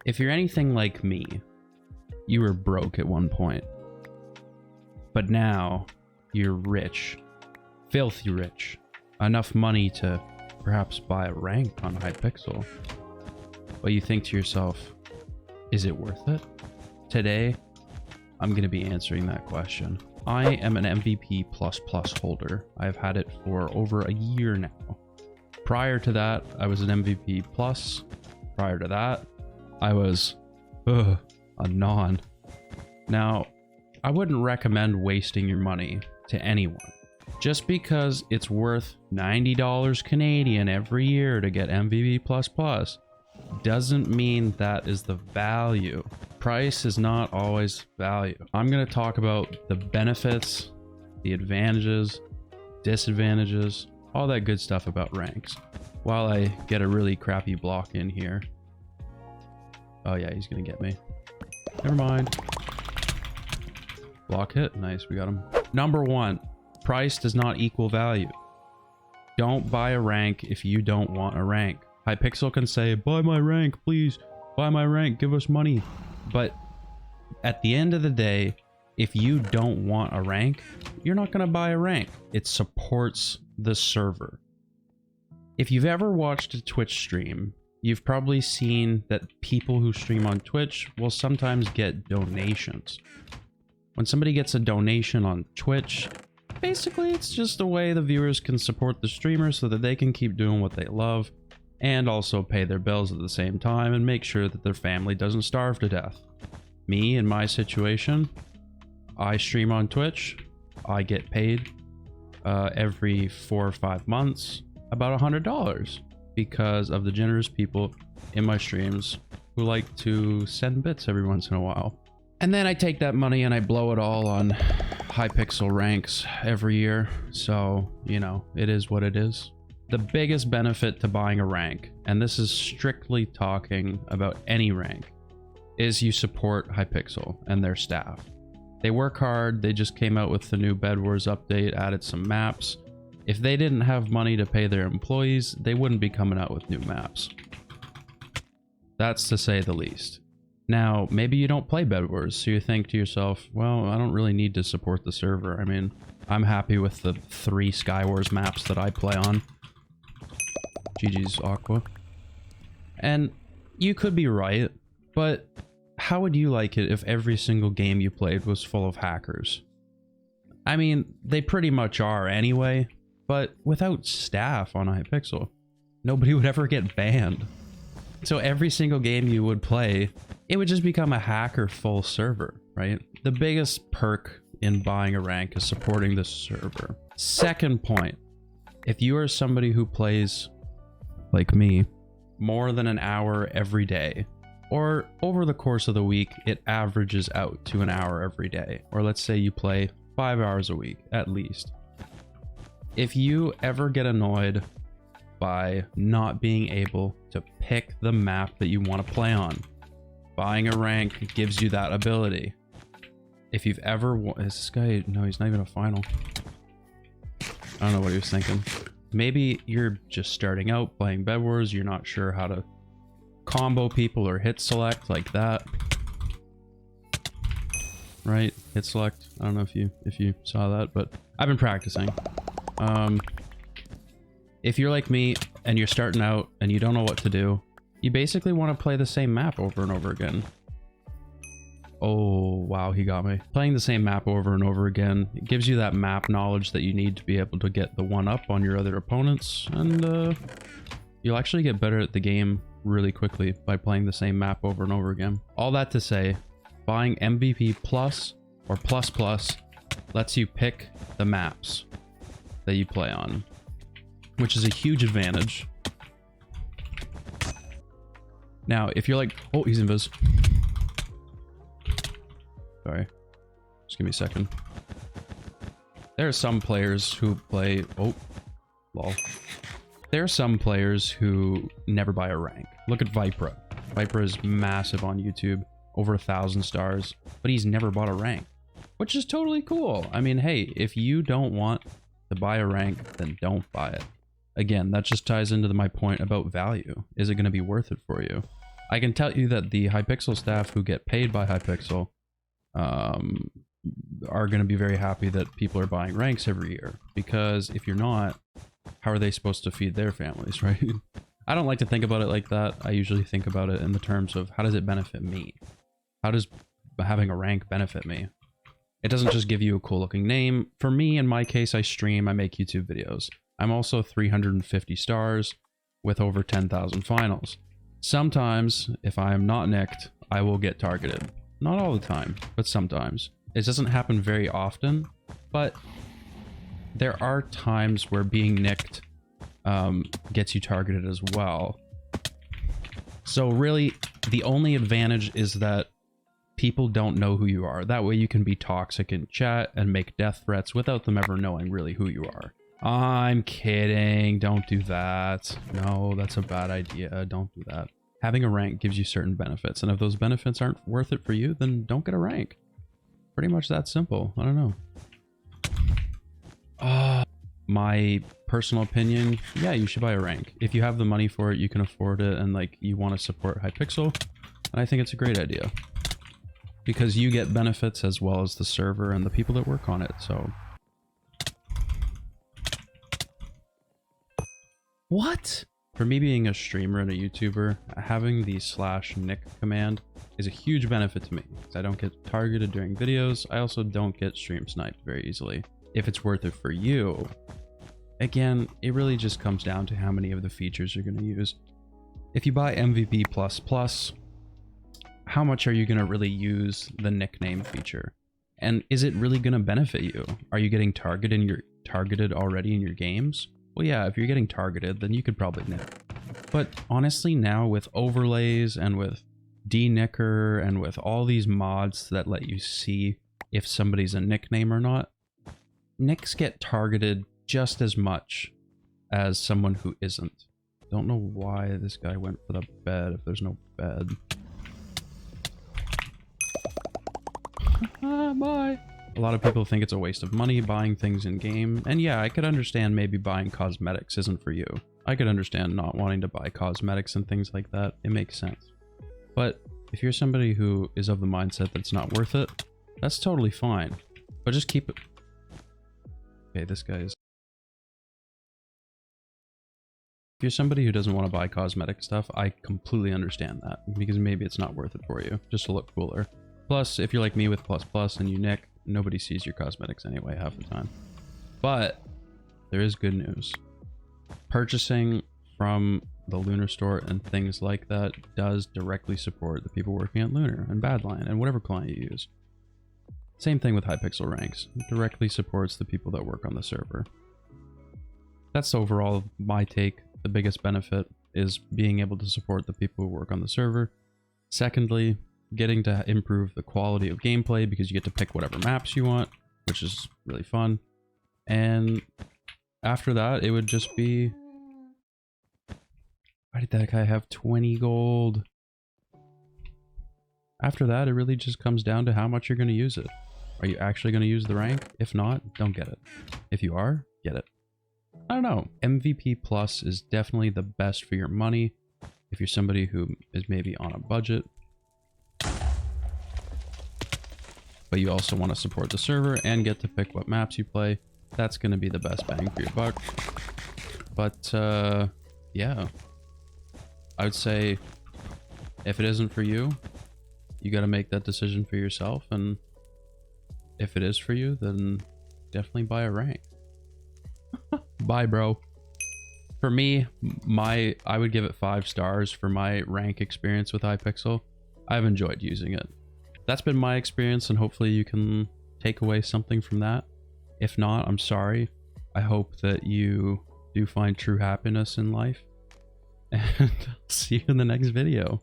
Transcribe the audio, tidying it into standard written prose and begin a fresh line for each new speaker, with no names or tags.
If you're anything like me, you were broke at one point. But now you're rich, filthy rich, enough money to perhaps buy a rank on Hypixel. But you think to yourself, is it worth it? Today, I'm going to be answering that question. I am an MVP++ holder. I've had it for over a year now. Prior to that, I was an MVP+. Prior to that, I was a non. Now, I wouldn't recommend wasting your money to anyone. Just because it's worth $90 Canadian every year to get MVP++ doesn't mean that is the value. Price is not always value. I'm going to talk about the benefits, the advantages, disadvantages, all that good stuff about ranks, while I get a really crappy block in here. Oh yeah, he's going to get me. Never mind. Block hit. Nice, we got him. Number one, price does not equal value. Don't buy a rank if you don't want a rank. Hypixel can say, buy my rank, please. Buy my rank, give us money. But at the end of the day, if you don't want a rank, you're not going to buy a rank. It supports the server. If you've ever watched a Twitch stream, you've probably seen that people who stream on Twitch will sometimes get donations. When somebody gets a donation on Twitch, basically it's just a way the viewers can support the streamer so that they can keep doing what they love and also pay their bills at the same time and make sure that their family doesn't starve to death. Me, in my situation, I stream on Twitch. I get paid every 4 or 5 months about $100 because of the generous people in my streams who like to send bits every once in a while. And then I take that money and I blow it all on Hypixel ranks every year. So, you know, it is what it is. The biggest benefit to buying a rank, and this is strictly talking about any rank, is you support Hypixel and their staff. They work hard. They just came out with the new Bedwars update, added some maps. If they didn't have money to pay their employees, they wouldn't be coming out with new maps. That's to say the least. Now, maybe you don't play Bedwars, so you think to yourself, well, I don't really need to support the server. I mean, I'm happy with the 3 Skywars maps that I play on. GG's Aqua. And you could be right, but how would you like it if every single game you played was full of hackers? I mean, they pretty much are anyway, but without staff on Hypixel, nobody would ever get banned. So every single game you would play, it would just become a hacker full server, right? The biggest perk in buying a rank is supporting the server. Second point, if you are somebody who plays, like me, more than an hour every day, or over the course of the week, it averages out to an hour every day, or let's say you play 5 hours a week, at least. If you ever get annoyed by not being able to pick the map that you want to play on, buying a rank gives you that ability. If you've ever... Is this guy... No, he's not even a final. I don't know what he was thinking. Maybe you're just starting out playing Bedwars, you're not sure how to combo people or hit select like that. Right? Hit select. I don't know if you saw that, but I've been practicing. If you're like me and you're starting out and you don't know what to do, you basically want to play the same map over and over again. Oh, wow, he got me. Playing the same map over and over again, it gives you that map knowledge that you need to be able to get the one up on your other opponents, and you'll actually get better at the game really quickly by playing the same map over and over again. All that to say, buying MVP Plus or Plus Plus lets you pick the maps that you play on, which is a huge advantage. Now, if you're like, oh, he's invis. Sorry. Just give me a second. There are some players who play... Oh, lol. There are some players who never buy a rank. Look at Vipra. Vipra is massive on YouTube. Over 1,000 stars. But he's never bought a rank. Which is totally cool. I mean, hey, if you don't want to buy a rank, then don't buy it. Again, that just ties into my point about value. Is it going to be worth it for you? I can tell you that the Hypixel staff who get paid by Hypixel are going to be very happy that people are buying ranks every year, because if you're not, how are they supposed to feed their families, right? I don't like to think about it like that. I usually think about it in the terms of, how does it benefit me? How does having a rank benefit me? It doesn't just give you a cool looking name. For me, in my case, I stream, I make YouTube videos. I'm also 350 stars with over 10,000 finals. Sometimes, if I am not nicked, I will get targeted. Not all the time, but sometimes. It doesn't happen very often, but there are times where being nicked gets you targeted as well. So really, the only advantage is that people don't know who you are. That way you can be toxic in chat and make death threats without them ever knowing really who you are. I'm kidding. Don't do that. No, that's a bad idea. Don't do that. Having a rank gives you certain benefits, and if those benefits aren't worth it for you, then don't get a rank. Pretty much that simple. I don't know. My personal opinion, yeah, you should buy a rank. If you have the money for it, you can afford it, and like you want to support Hypixel, and I think it's a great idea. Because you get benefits as well as the server and the people that work on it, so... What? For me being a streamer and a YouTuber, having the /nick command is a huge benefit to me, because I don't get targeted during videos. I also don't get stream sniped very easily. If it's worth it for you, again, it really just comes down to how many of the features you're going to use. If you buy MVP++, how much are you going to really use the nickname feature? And is it really going to benefit you? Are you getting targeted already in your games? Well, yeah, if you're getting targeted, then you could probably nick. But honestly, now with overlays and with dnicker and with all these mods that let you see if somebody's a nickname or not, nicks get targeted just as much as someone who isn't. Don't know why this guy went for the bed if there's no bed. Bye. A lot of people think it's a waste of money buying things in game, and yeah, I could understand maybe buying cosmetics isn't for you. I could understand not wanting to buy cosmetics and things like that. It makes sense. But if you're somebody who is of the mindset that it's not worth it, that's totally fine. But just keep it. Okay, this guy is... If you're somebody who doesn't want to buy cosmetic stuff, I completely understand that, because maybe it's not worth it for you, just to look cooler. Plus, if you're like me with ++ and you nick, nobody sees your cosmetics anyway half the time. But there is good news. Purchasing from the Lunar store and things like that does directly support the people working at Lunar and Badlion and whatever client you use. Same thing with Hypixel ranks. It directly supports the people that work on the server. That's overall my take. The biggest benefit is being able to support the people who work on the server. Secondly, getting to improve the quality of gameplay because you get to pick whatever maps you want, which is really fun. And after that, it would just be... Why did that guy have 20 gold? After that, it really just comes down to how much you're going to use it. Are you actually going to use the rank? If not, don't get it. If you are, get it. I don't know. MVP Plus is definitely the best for your money if you're somebody who is maybe on a budget, but you also want to support the server and get to pick what maps you play. That's going to be the best bang for your buck. But yeah, I would say if it isn't for you, you got to make that decision for yourself, and if it is for you, then definitely buy a rank. Bye, bro. For me, I would give it 5 stars for my rank experience with Hypixel. I've enjoyed using it. That's been my experience, and hopefully you can take away something from that. If not, I'm sorry. I hope that you do find true happiness in life. And I'll see you in the next video.